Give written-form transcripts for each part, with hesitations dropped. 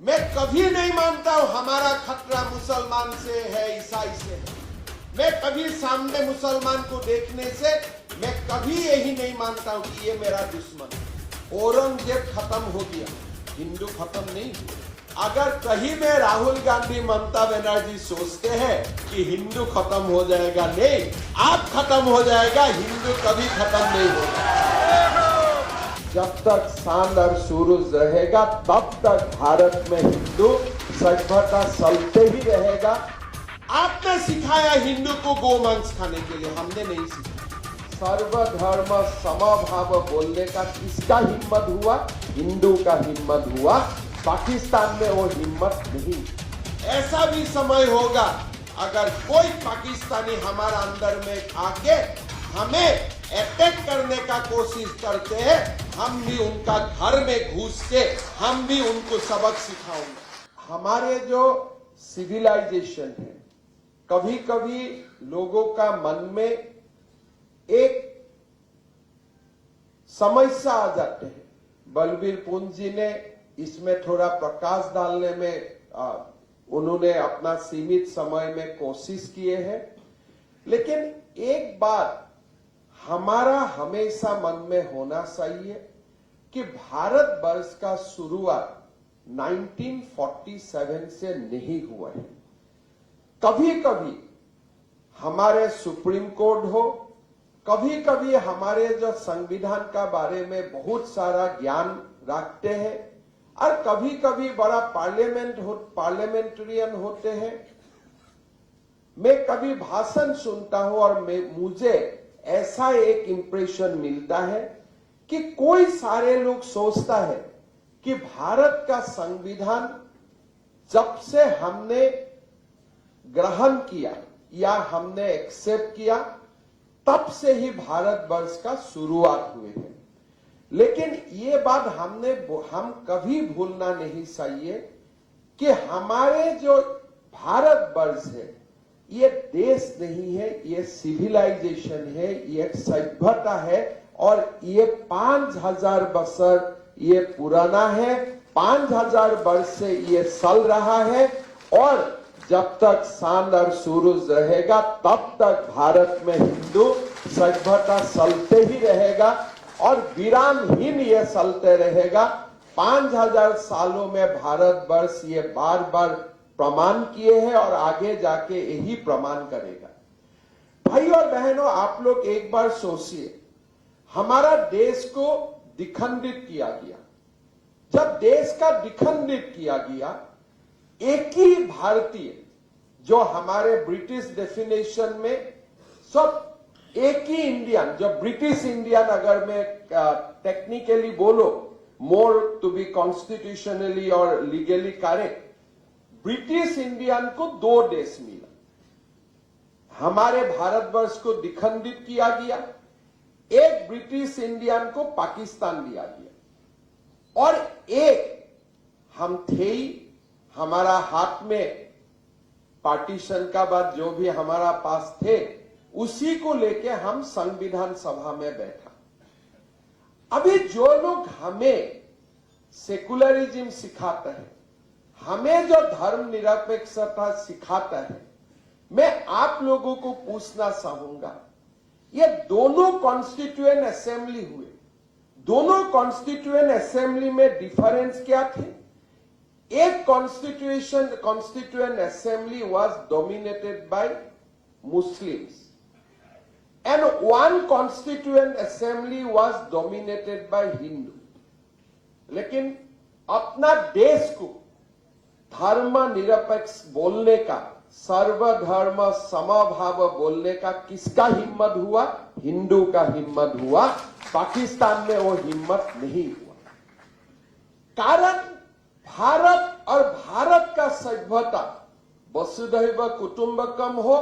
मैं कभी नहीं मानता हूं हमारा खतरा मुसलमान से है, ईसाई से है। मैं कभी सामने मुसलमान को देखने से मैं कभी यही नहीं मानता हूं कि ये मेरा दुश्मन है। औरंगजेब खत्म हो गया, हिंदू खत्म नहीं हुआ। अगर कहीं में राहुल गांधी, ममता बनर्जी सोचते हैं कि हिंदू खत्म हो जाएगा, नहीं, आप खत्म हो जाएगा, हिंदू कभी खत्म नहीं होगा। जब तक चांद और सूरज रहेगा तब तक भारत में हिंदू सभ्यता चलते ही रहेगा। आपने सिखाया हिंदू को गोमांस खाने के लिए, हमने नहीं सिखाया। सर्वधर्म समभाव बोलने का किसका हिम्मत हुआ? हिंदू का हिम्मत हुआ। पाकिस्तान में वो हिम्मत नहीं। ऐसा भी समय होगा अगर कोई पाकिस्तानी हमारा अंदर में आके हमें अटैक करने का कोशिश करते हैं, हम भी उनका घर में घुस के हम भी उनको सबक सिखाएंगे। हमारे जो सिविलाइजेशन है, कभी कभी लोगों का मन में एक समस्या आ जाते हैं। बलबीर पुंज जी ने इसमें थोड़ा प्रकाश डालने में उन्होंने अपना सीमित समय में कोशिश किए हैं। लेकिन एक बात हमारा हमेशा मन में होना चाहिए कि भारतवर्ष का शुरुआत 1947 से नहीं हुआ है। कभी कभी हमारे सुप्रीम कोर्ट हो, कभी कभी हमारे जो संविधान का बारे में बहुत सारा ज्ञान रखते हैं और कभी कभी बड़ा पार्लियामेंटेरियन होते हैं। मैं कभी भाषण सुनता हूं और मुझे ऐसा एक इंप्रेशन मिलता है कि कोई सारे लोग सोचता है कि भारत का संविधान जब से हमने ग्रहण किया या हमने एक्सेप्ट किया तब से ही भारतवर्ष का शुरुआत हुई है। लेकिन ये बात हम कभी भूलना नहीं चाहिए कि हमारे जो भारतवर्ष है ये देश नहीं है, ये सिविलाइजेशन है, ये एक सभ्यता है और ये 5000 वर्ष ये पुराना है। 5000 वर्ष से ये चल रहा है और जब तक चांद और सूरज रहेगा तब तक भारत में हिंदू सभ्यता चलते ही रहेगा और विरामहीन ये चलते रहेगा। 5000 सालों में भारतवर्ष ये बार बार प्रमाण किए हैं और आगे जाके यही प्रमाण करेगा। भाई और बहनों, आप लोग एक बार सोचिए, हमारा देश को विखंडित किया गया। जब देश का विखंडित किया गया, एक ही भारतीय जो हमारे ब्रिटिश डेफिनेशन में सब एक ही इंडियन, जो ब्रिटिश इंडियन, अगर मैं टेक्निकली बोलो, मोर टू बी कॉन्स्टिट्यूशनली और लीगली करेक्ट, ब्रिटिश इंडियन को 2 देश मिला। हमारे भारतवर्ष को विखंडित किया गया, एक ब्रिटिश इंडियन को पाकिस्तान दिया गया और एक हम थे ही, हमारा हाथ में पार्टीशन का बाद जो भी हमारा पास थे उसी को लेके हम संविधान सभा में बैठा। अभी जो लोग हमें सेकुलरिज्म सिखाते हैं, हमें जो धर्म निरपेक्षता सिखाता है, मैं आप लोगों को पूछना चाहूंगा, ये दोनों कॉन्स्टिट्यूएंट असेंबली हुए, दोनों कॉन्स्टिट्यूएंट असेंबली में डिफरेंस क्या थे? एक constituent assembly was dominated by Muslims and one constituent assembly was dominated by Hindu. लेकिन अपना देश को धर्म निरपेक्ष बोलने का, सर्वधर्म समभाव बोलने का किसका हिम्मत हुआ? हिंदू का हिम्मत हुआ। पाकिस्तान में वो हिम्मत नहीं हुआ। कारण भारत और भारत का सभ्यता वसुधैव कुटुंबकम हो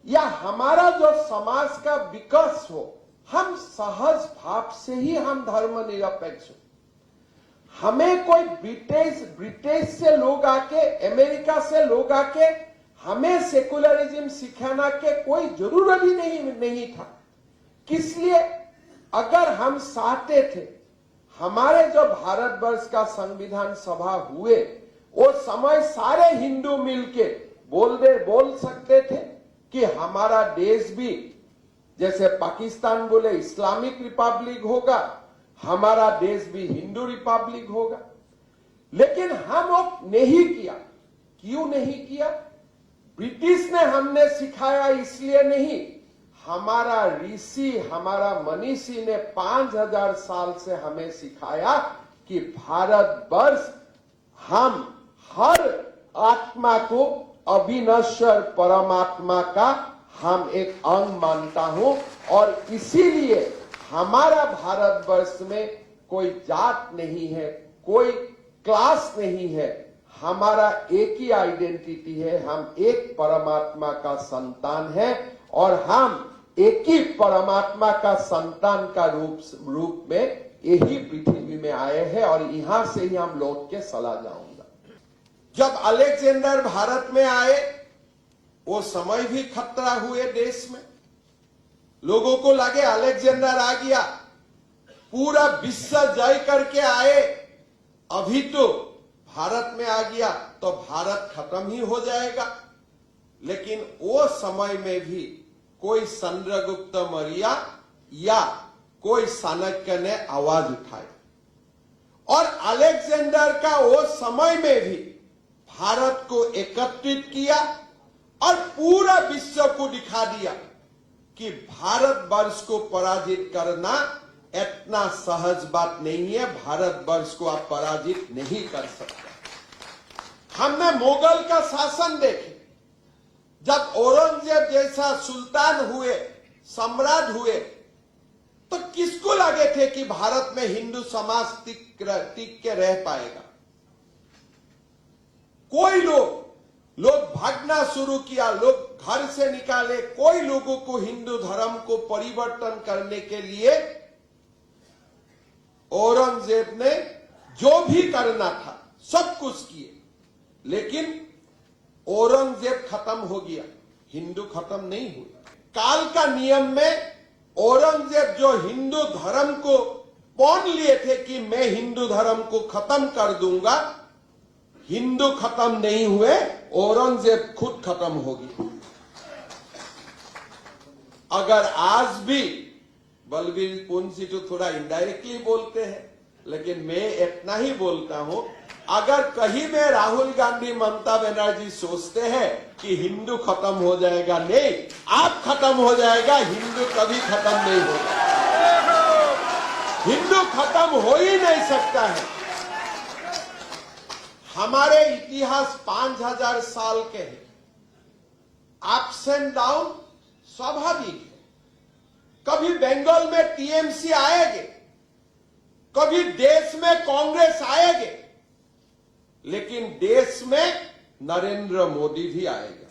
या हमारा जो समाज का विकास हो, हम सहज भाव से ही हम धर्म निरपेक्ष हो। हमें कोई ब्रिटिश से लोग आके, अमेरिका से लोग आके हमें सेकुलरिज्म सिखाना के कोई जरूरत ही नहीं था। किस लिए? अगर हम चाहते थे हमारे जो भारतवर्ष का संविधान सभा हुए वो समय सारे हिंदू मिलके बोल सकते थे कि हमारा देश भी जैसे पाकिस्तान बोले इस्लामिक रिपब्लिक होगा, हमारा देश भी हिंदू रिपब्लिक होगा। लेकिन हम वो नहीं किया। क्यों नहीं किया? ब्रिटिश ने हमने सिखाया इसलिए नहीं, हमारा ऋषि, हमारा मनीषी ने 5000 साल से हमें सिखाया कि भारतवर्ष हम हर आत्मा को अविनश्वर परमात्मा का हम एक अंग मानता हूं, और इसीलिए हमारा भारतवर्ष में कोई जात नहीं है, कोई क्लास नहीं है, हमारा एक ही आइडेंटिटी है, हम एक परमात्मा का संतान है, और हम एक ही परमात्मा का संतान का रूप में यही पृथ्वी में आए हैं, और यहां से ही हम लौट के चला जाऊंगा। जब अलेक्जेंडर भारत में आए, वो समय भी खतरा हुए देश में। लोगों को लगे अलेक्जेंडर आ गया, पूरा विश्व जय करके आए, अभी तो भारत में आ गया तो भारत खत्म ही हो जाएगा। लेकिन वो समय में भी कोई चंद्रगुप्त मौर्य या कोई चाणक्य ने आवाज उठाई, और अलेक्जेंडर का वो समय में भी भारत को एकत्रित किया और पूरा विश्व को दिखा दिया कि भारतवर्ष को पराजित करना इतना सहज बात नहीं है, भारतवर्ष को आप पराजित नहीं कर सकते। हमने मुगल का शासन देखे, जब औरंगजेब जैसा सुल्तान हुए, सम्राट हुए, तो किसको लगे थे कि भारत में हिंदू समाज टिक के रह पाएगा? कोई लोग भागना शुरू किया, लोग घर से निकाले, कोई लोगों को हिंदू धर्म को परिवर्तन करने के लिए औरंगजेब ने जो भी करना था सब कुछ किए, लेकिन औरंगजेब खत्म हो गया, हिंदू खत्म नहीं हुए। काल का नियम में औरंगजेब जो हिंदू धर्म को पौन लिए थे कि मैं हिंदू धर्म को खत्म कर दूंगा, हिंदू खत्म नहीं हुए, औरंगजेब खुद खत्म होगी। अगर आज भी बलबीर पुंसी तो थोड़ा इनडायरेक्टली बोलते हैं, लेकिन मैं इतना ही बोलता हूं, अगर कहीं में राहुल गांधी, ममता बनर्जी सोचते हैं कि हिंदू खत्म हो जाएगा, नहीं, आप खत्म हो जाएगा, हिंदू कभी खत्म नहीं होगा। हिंदू खत्म हो ही नहीं सकता है। हमारे इतिहास 5000 साल के हैं, अप्स एंड डाउन स्वाभाविक है। कभी बंगाल में टीएमसी आएंगे, कभी देश में कांग्रेस आएंगे, लेकिन देश में नरेंद्र मोदी भी आएगा।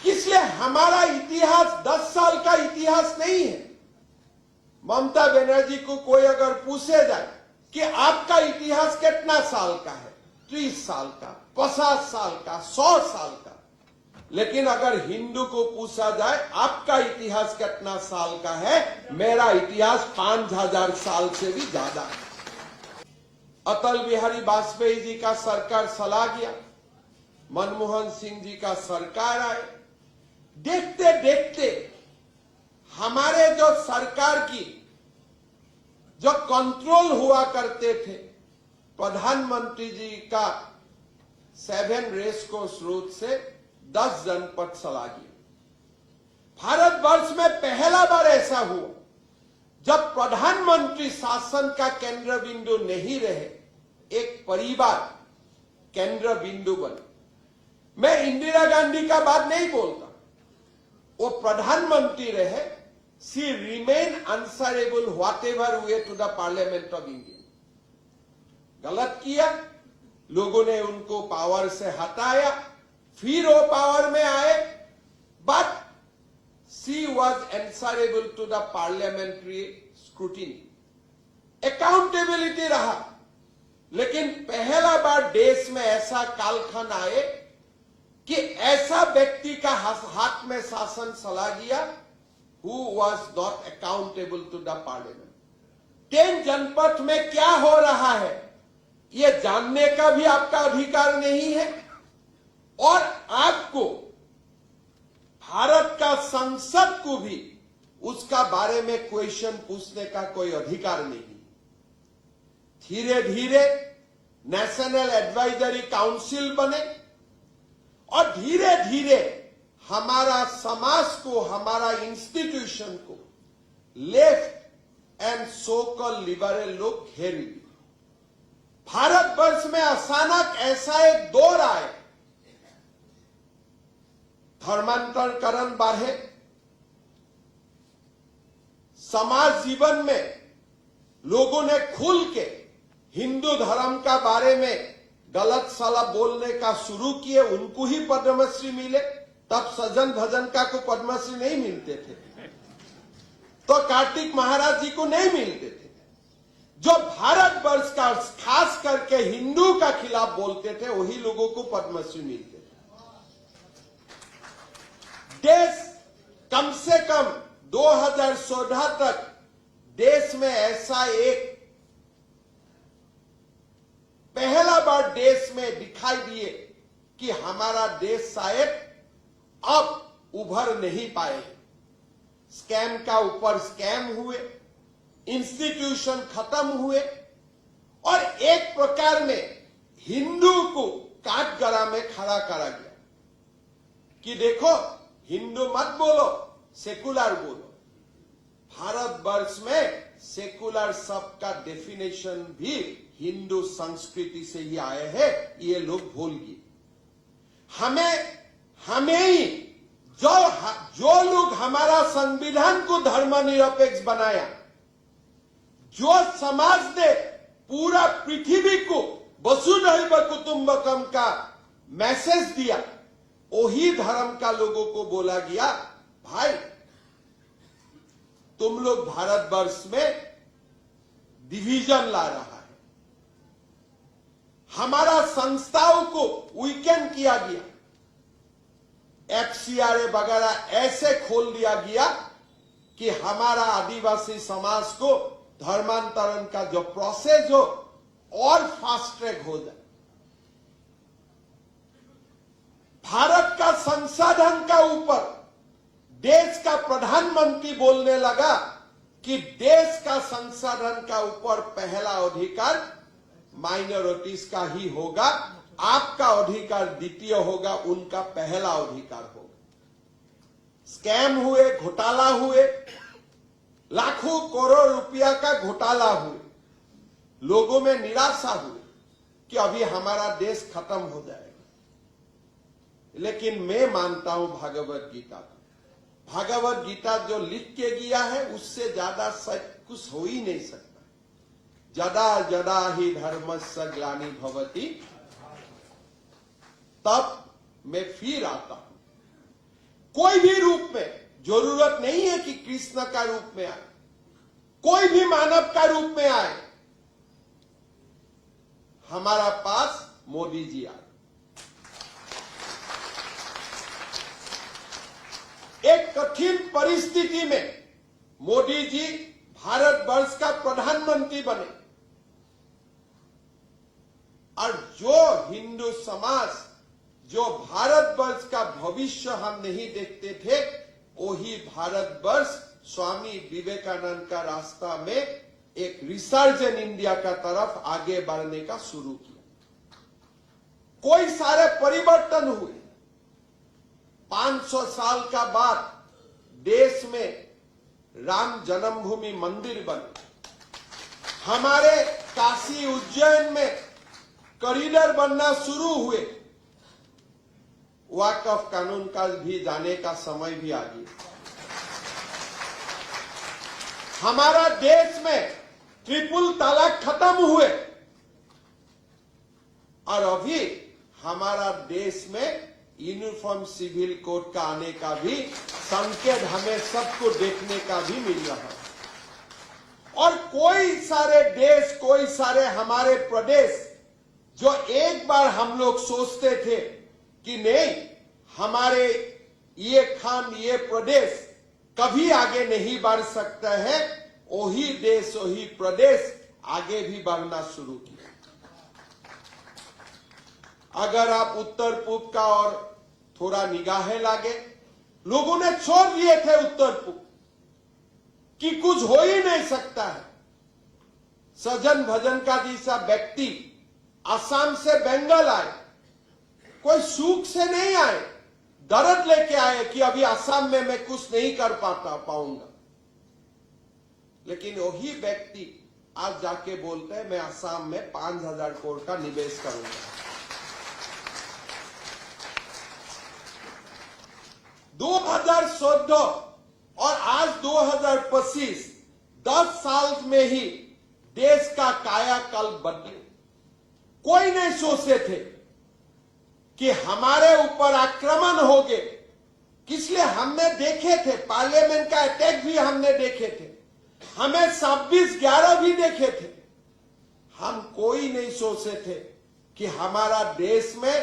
इसलिए हमारा इतिहास 10 साल का इतिहास नहीं है। ममता बनर्जी को कोई अगर पूछे जाए कि आपका इतिहास कितना साल का है, 30 साल का, 50 साल का, 100 साल का, लेकिन अगर हिंदू को पूछा जाए आपका इतिहास कितना साल का है, मेरा इतिहास 5000 साल से भी ज्यादा है। अटल बिहारी वाजपेयी जी का सरकार चला गया, मनमोहन सिंह जी का सरकार आए, देखते देखते हमारे जो सरकार की जो कंट्रोल हुआ करते थे, प्रधानमंत्री जी का 7 रेसकोर्स रूट से 10 जनपद चला गया। भारतवर्ष में पहला बार ऐसा हुआ जब प्रधानमंत्री शासन का केंद्र बिंदु नहीं रहे, एक परिवार केंद्र बिंदु बने। मैं इंदिरा गांधी का बात नहीं बोलता, वो प्रधानमंत्री रहे, she remain answerable whatever way to the Parliament of India। गलत किया, लोगों ने उनको पावर से हटाया, फिर वो पावर में आए, but she was answerable to the parliamentary scrutiny, accountability रहा। लेकिन पहला बार देश में ऐसा कालखंड आए कि ऐसा व्यक्ति का हाथ में शासन चला गया who was not accountable to the parliament। 10 जनपद में क्या हो रहा है ये जानने का भी आपका अधिकार नहीं है और आपको भारत का संसद को भी उसका बारे में क्वेश्चन पूछने का कोई अधिकार नहीं। धीरे धीरे नेशनल एडवाइजरी काउंसिल बने और धीरे धीरे हमारा समाज को, हमारा इंस्टीट्यूशन को left and so called liberal लोग घेर लिए। भारतवर्ष में अचानक ऐसा एक दौर आए, धर्मांतरणकरण बढ़े, समाज जीवन में लोगों ने खुल के हिंदू धर्म का बारे में गलत सलाह बोलने का शुरू किए। उनको ही पद्मश्री मिले, तब सज्जन भजन का को पद्मश्री नहीं मिलते थे, तो कार्तिक महाराज जी को नहीं मिलते थे। जो भारतवर्ष का खास करके हिंदू का खिलाफ बोलते थे वही लोगों को पद्मश्री मिलते थे। देश कम से कम 2014 तक देश में ऐसा एक पहला बार देश में दिखाई दिए कि हमारा देश शायद अब उभर नहीं पाए। स्कैम का ऊपर स्कैम हुए, इंस्टीट्यूशन खत्म हुए और एक प्रकार में हिंदू को काटगड़ा में खड़ा करा गया कि देखो हिंदू मत बोलो, सेकुलर बोलो। भारतवर्ष में सेकुलर शब्द का डेफिनेशन भी हिंदू संस्कृति से ही आए हैं, ये लोग भूल गए। हमें ही जो लोग हमारा संविधान को धर्मनिरपेक्ष बनाया, जो समाज ने पूरा पृथ्वी को वसुधैव कुटुंबकम का मैसेज दिया, वही धर्म का लोगों को बोला गया भाई तुम लोग भारतवर्ष में डिवीजन ला रहा है। हमारा संस्थाओं को वीकेंड किया गया, एफसीआरए वगैरह ऐसे खोल दिया गया कि हमारा आदिवासी समाज को धर्मांतरण का जो प्रोसेस हो और फास्ट ट्रैक हो जाए। भारत का संसाधन का ऊपर देश का प्रधानमंत्री बोलने लगा कि देश का संसाधन का ऊपर पहला अधिकार माइनॉरिटीज का ही होगा, आपका अधिकार द्वितीय होगा, उनका पहला अधिकार होगा। स्कैम हुए, घोटाला हुए, लाखों करोड़ रुपया का घोटाला हुए, लोगों में निराशा हुई कि अभी हमारा देश खत्म हो जाएगा। लेकिन मैं मानता हूं भगवत गीता जो लिख के गया है उससे ज्यादा सच कुछ हो ही नहीं सकता। जदा जदा ही धर्मस्य ग्लानि भवति, तब मैं फिर आता हूं। कोई भी रूप में, जरूरत नहीं है कि कृष्ण का रूप में आए, कोई भी मानव का रूप में आए, हमारा पास मोदी जी आए। एक कठिन परिस्थिति में मोदी जी भारतवर्ष का प्रधानमंत्री बने और जो हिंदू समाज, जो भारतवर्ष का भविष्य हम नहीं देखते थे, वही भारतवर्ष स्वामी विवेकानंद का रास्ता में एक रिसर्च इन इंडिया का तरफ आगे बढ़ने का शुरू किया। कोई सारे परिवर्तन हुए। 500 साल का बाद देश में राम जन्मभूमि मंदिर बने, हमारे काशी उज्जैन में कॉरिडोर बनना शुरू हुए, वक्फ कानून का भी जाने का समय भी आ गया। हमारा देश में ट्रिपल तलाक खत्म हुए और अभी हमारा देश में यूनिफॉर्म सिविल कोड का आने का भी संकेत हमें सबको देखने का भी मिल रहा है। और कोई सारे देश, कोई सारे हमारे प्रदेश जो एक बार हम लोग सोचते थे कि नहीं हमारे ये खान, ये प्रदेश कभी आगे नहीं बढ़ सकता है, वही देश, वही प्रदेश आगे भी बढ़ना शुरू किया। अगर आप उत्तर पूर्व का और थोड़ा निगाहें लागे, लोगों ने छोड़ दिए थे उत्तर पूर्व कि कुछ हो ही नहीं सकता है। सज्जन भजन का जैसा व्यक्ति असम से बंगाल आए, कोई सुख से नहीं आए, दर्द लेके आए कि अभी असम में मैं कुछ नहीं कर पाऊंगा। लेकिन वही व्यक्ति आज जाके बोलते हैं मैं असम में 5,000 करोड़ का निवेश करूंगा। 2014 और आज 2025, 10 साल में ही देश का कायाकल्प बदले। कोई नहीं सोचे थे कि हमारे ऊपर आक्रमण होंगे, इसलिए हमने देखे थे, पार्लियामेंट का अटैक भी हमने देखे थे, हमें 26/11 भी देखे थे। हम कोई नहीं सोचे थे कि हमारा देश में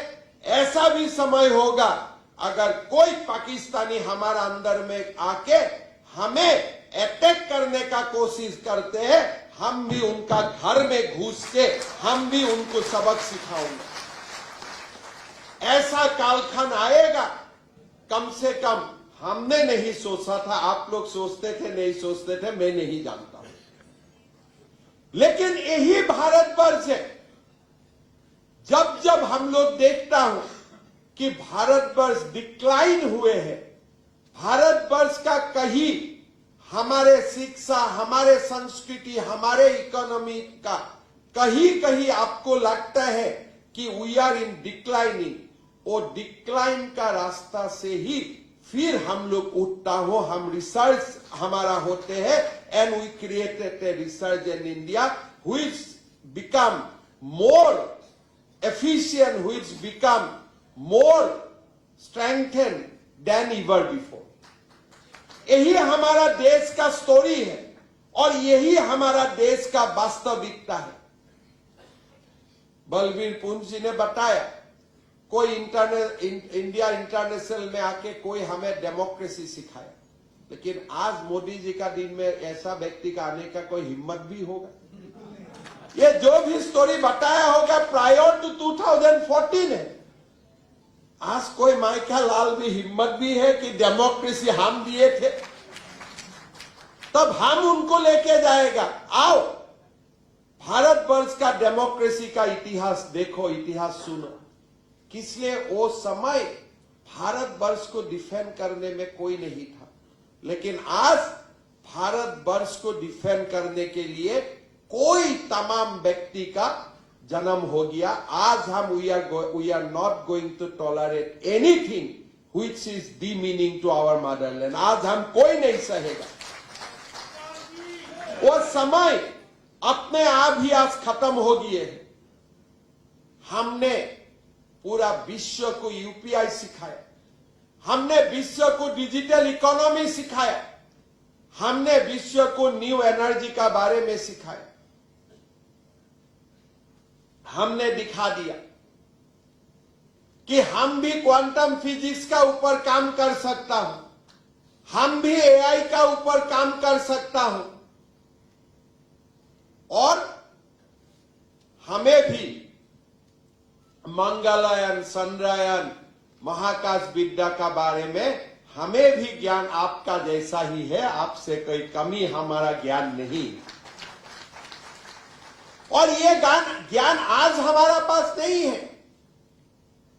ऐसा भी समय होगा अगर कोई पाकिस्तानी हमारा अंदर में आके हमें अटैक करने का कोशिश करते हैं, हम भी उनका घर में घुस के हम भी उनको सबक सिखाएंगे। ऐसा कालखंड आएगा, कम से कम हमने नहीं सोचा था। आप लोग सोचते थे, नहीं सोचते थे, मैं नहीं जानता हूं। लेकिन यही भारतवर्ष है। जब जब हम लोग देखता हूं कि भारतवर्ष डिक्लाइन हुए हैं, भारतवर्ष का कहीं हमारे शिक्षा, हमारे संस्कृति, हमारे इकोनॉमी का कहीं कहीं आपको लगता है कि वी आर इन डिक्लाइनिंग, वो डिक्लाइन का रास्ता से ही फिर हम लोग उठता हो, हम रिसर्च हमारा होते हैं, and we created a research in India which become more efficient, which become more strengthen than ever before. यही हमारा देश का स्टोरी है और यही हमारा देश का वास्तविकता है। बलबीर पुंज जी ने बताया, कोई इंडिया इंटरनेशनल में आके कोई हमें डेमोक्रेसी सिखाया, लेकिन आज मोदी जी का दिन में ऐसा व्यक्ति का आने का कोई हिम्मत भी होगा? ये जो भी स्टोरी बताया होगा प्रायर टू 2014 है। आज कोई माइका लाल भी हिम्मत भी है कि डेमोक्रेसी हम दिए थे, तब हम उनको लेके जाएगा। आओ भारतवर्ष का डेमोक्रेसी का इतिहास देखो, इतिहास सुनो। किसलिए वो समय भारतवर्ष को डिफेंड करने में कोई नहीं था, लेकिन आज भारतवर्ष को डिफेंड करने के लिए कोई तमाम व्यक्ति का जन्म हो गया। आज हम we are not going to tolerate anything which is demeaning to our motherland. आज हम कोई नहीं सहेगा। वो समय अपने आप ही आज खत्म हो गए हैं। हमने पूरा विश्व को यूपीआई सिखाया, हमने विश्व को डिजिटल इकोनॉमी सिखाया, हमने विश्व को न्यू एनर्जी का बारे में सिखाया। हमने दिखा दिया कि हम भी क्वांटम फिजिक्स का ऊपर काम कर सकता हूं, हम भी एआई का ऊपर काम कर सकता हूं, और हमें भी मंगलयान, चंद्रयान, महाकाश विद्या का बारे में हमें भी ज्ञान आपका जैसा ही है, आपसे कोई कमी हमारा ज्ञान नहीं। और ये ज्ञान आज हमारा पास नहीं है।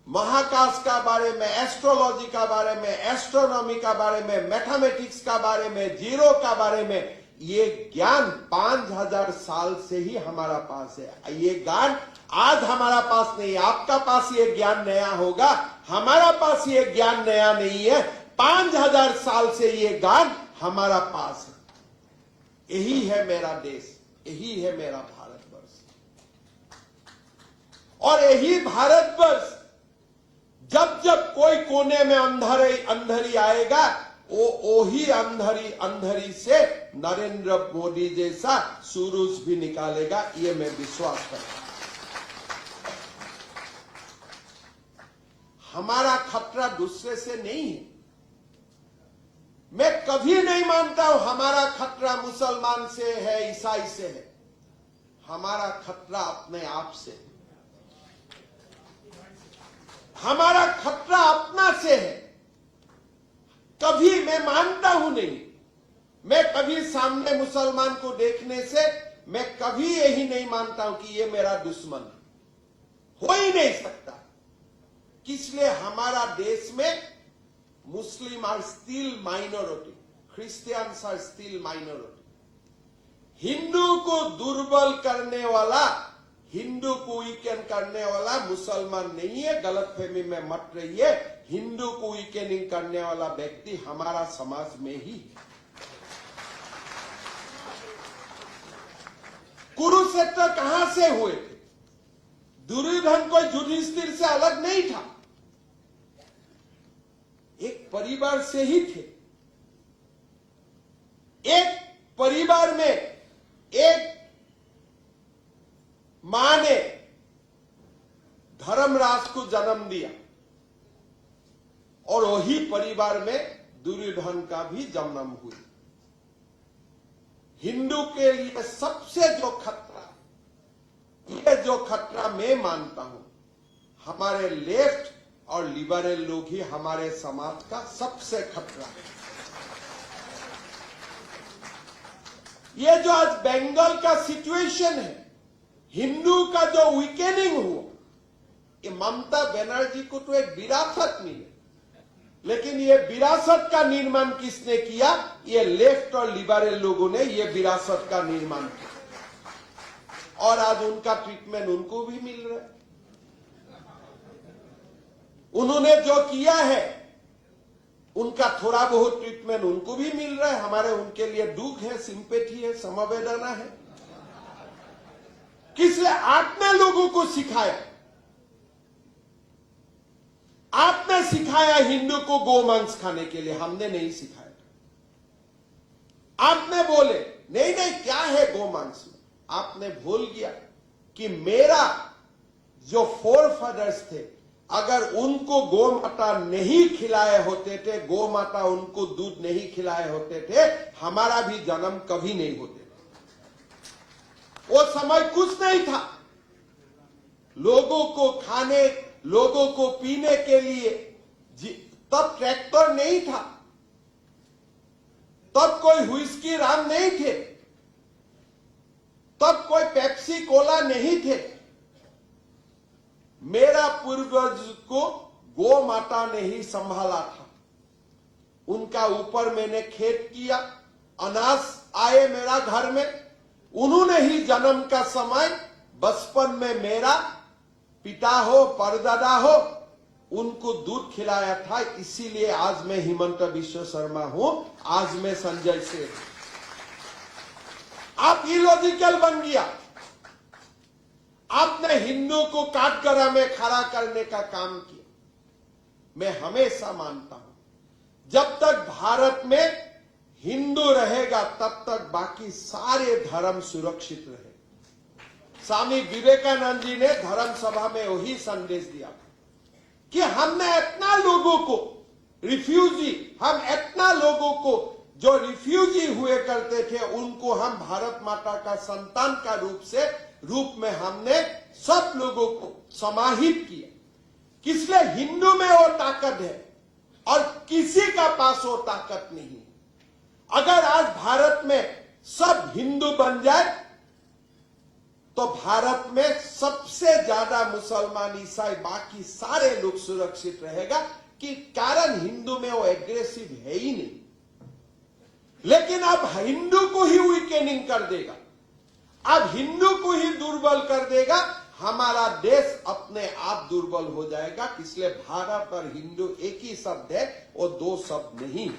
महाकाश का बारे में, एस्ट्रोलॉजी का बारे में, एस्ट्रोनॉमी का बारे में, मैथमेटिक्स का बारे में, जीरो का बारे में, ये ज्ञान 5000 साल से ही हमारा पास है। ये ज्ञान आज हमारा पास नहीं है। आपका पास ये ज्ञान नया होगा, हमारा पास ये ज्ञान नया नहीं है। 5000 साल से ये ज्ञान हमारा पास है। यही है मेरा देश, यही है मेरा भारतवर्ष। और यही भारतवर्ष जब जब कोई कोने में अंधेरी आएगा, वो ही अंधेरी से नरेंद्र मोदी जैसा सूरज भी निकालेगा, ये मैं विश्वास करता हूं। हमारा खतरा दूसरे से नहीं है। मैं कभी नहीं मानता हूं हमारा खतरा मुसलमान से है, ईसाई से है। हमारा खतरा अपने आप से। हमारा खतरा अपना से है। कभी मैं मानता हूं नहीं, मैं कभी सामने मुसलमान को देखने से मैं कभी यही नहीं मानता हूं कि ये मेरा दुश्मन है, हो ही नहीं सकता। इसलिए हमारा देश में Muslim are still minority, Christians are still minority. Hindu को दुर्बल करने वाला, हिंदू को वीकेंड करने वाला मुसलमान नहीं है, गलतफहमी में मत रहिए। हिंदू को वीकेंडिंग करने वाला व्यक्ति हमारा समाज में ही है। कुरुक्षेत्र कहां से हुए थे? दुर्योधन कोई युधिष्ठिर से अलग नहीं था, एक परिवार से ही थे। एक परिवार में एक मां ने धर्मराज को जन्म दिया और वही परिवार में दुर्योधन का भी जन्म हुआ। हिंदू के लिए सबसे जो खतरा, ये जो खतरा मैं मानता हूं, हमारे लेफ्ट और लिबरल लोग ही हमारे समाज का सबसे खतरा है। ये जो आज बंगाल का सिचुएशन है, हिंदू का जो वीकेनिंग हुआ, ये ममता बनर्जी को तो एक विरासत मिली, लेकिन ये विरासत का निर्माण किसने किया? ये लेफ्ट और लिबरल लोगों ने ये विरासत का निर्माण किया और आज उनका ट्रीटमेंट उनको भी मिल रहा है। उन्होंने जो किया है उनका थोड़ा बहुत ट्रीटमेंट उनको भी मिल रहा है। हमारे उनके लिए दुख है, सिंपैथी है, समवेदना है। किसने? आपने लोगों को सिखाया, आपने सिखाया हिंदू को गोमांस खाने के लिए, हमने नहीं सिखाया। आपने बोले नहीं नहीं क्या है गोमांस में, आपने भूल गया कि मेरा जो फोर फादर्स थे, अगर उनको गौ माता नहीं खिलाए होते थे, गौ माता उनको दूध नहीं खिलाए होते थे, हमारा भी जन्म कभी नहीं होते थे। वो समय कुछ नहीं था, लोगों को खाने, लोगों को पीने के लिए तब ट्रैक्टर नहीं था, तब कोई व्हिस्की राम नहीं थे, तब कोई पेप्सी कोला नहीं थे। मेरा पूर्वज को गौ माता ने ही संभाला था। उनका ऊपर मैंने खेत किया, अनाज आए मेरा घर में, उन्होंने ही जन्म का समय बचपन में मेरा पिता हो, परदादा हो, उनको दूध खिलाया था। इसीलिए आज मैं हिमंत बिश्व शर्मा हूं, आज मैं संजय से। आप इलॉजिकल बन गया, आपने हिंदू को काटगरा में खड़ा करने का काम किया। मैं हमेशा मानता हूं, जब तक भारत में हिंदू रहेगा तब तक बाकी सारे धर्म सुरक्षित रहेगा। स्वामी विवेकानंद जी ने धर्म सभा में वही संदेश दिया कि हमने इतना लोगों को रिफ्यूजी, हम इतना लोगों को जो रिफ्यूजी हुए करते थे, उनको हम भारत माता का संतान का रूप में हमने सब लोगों को समाहित किया। किसलिए? हिंदू में वो ताकत है और किसी का पास वो ताकत नहीं। अगर आज भारत में सब हिंदू बन जाए तो भारत में सबसे ज्यादा मुसलमान, ईसाई, बाकी सारे लोग सुरक्षित रहेगा, कि कारण हिंदू में वो एग्रेसिव है ही नहीं। लेकिन अब हिंदू को ही वीकेनिंग कर देगा, अब हिंदू को ही दुर्बल कर देगा, हमारा देश अपने आप दुर्बल हो जाएगा। इसलिए भारत और हिंदू एक ही शब्द है, वो दो शब्द नहीं।